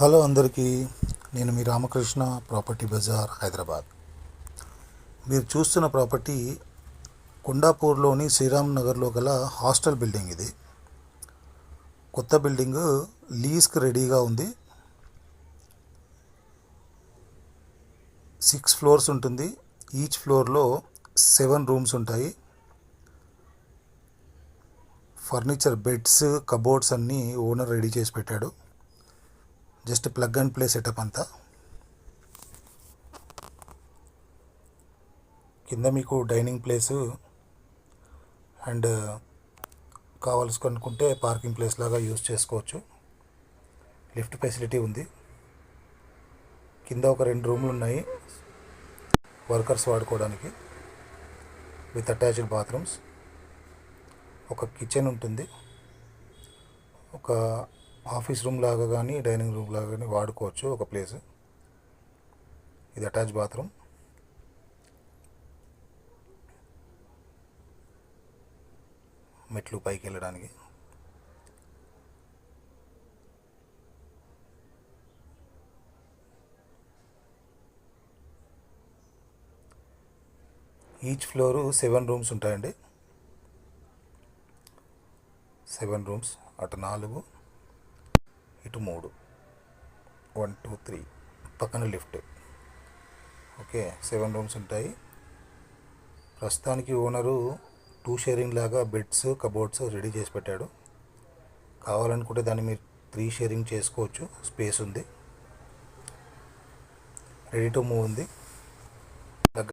Hello అందరికీ, నేను మీ Ramakrishna, property Bazar, Hyderabad. మీరు చూస్తున్న ప్రాపర్టీ కొండాపూర్లోని శ్రీరామ్ నగర్లో గల హాస్టల్ బిల్డింగ్. ఇది కొత్త బిల్డింగ్, లీజ్కి రెడీగా ఉంది. 6 ఫ్లోర్స్ ఉంటుంది. ఈచ్ ఫ్లోర్లో 7 రూమ్స్ ఉంటాయి. ఫర్నిచర్, బెడ్స్, కబోర్డ్స్ అన్నీ ఓనర్ రెడీ చేసి పెట్టాడు. Just plug and play setup అంతా. కింద మీకు డైనింగ్ ప్లేసు అండ్ కావాల్సి కనుక్కుంటే పార్కింగ్ ప్లేస్ లాగా యూజ్ చేసుకోవచ్చు. లిఫ్ట్ ఫెసిలిటీ ఉంది. కింద ఒక 2 రూమ్లు ఉన్నాయి వర్కర్స్ వాడుకోవడానికి, విత్ అటాచ్డ్ బాత్రూమ్స్. ఒక కిచెన్ ఉంటుంది. ఒక ఆఫీస్ రూమ్ లాగా కానీ డైనింగ్ రూమ్ లాగా కానీ వాడుకోవచ్చు ఒక ప్లేస్. ఇది అటాచ్ బాత్రూమ్. మెట్లు పైకి వెళ్ళడానికి. ఈచ్ ఫ్లోరు 7 రూమ్స్ ఉంటాయండి. 7 రూమ్స్, అటు 4, ఇటు 3, 1 2 3, పక్కన లిఫ్ట్. ఓకే, 7 రూమ్స్ ఉంటాయి. ప్రస్తుతానికి ఓనరు 2 షేరింగ్ లాగా బెడ్స్, కబోర్డ్స్ రెడీ చేసి పెట్టాడు. కావాలనుకుంటే దాన్ని మీరు 3 షేరింగ్ చేసుకోవచ్చు. స్పేస్ ఉంది. రెడీ టు మూవ్ ఉంది.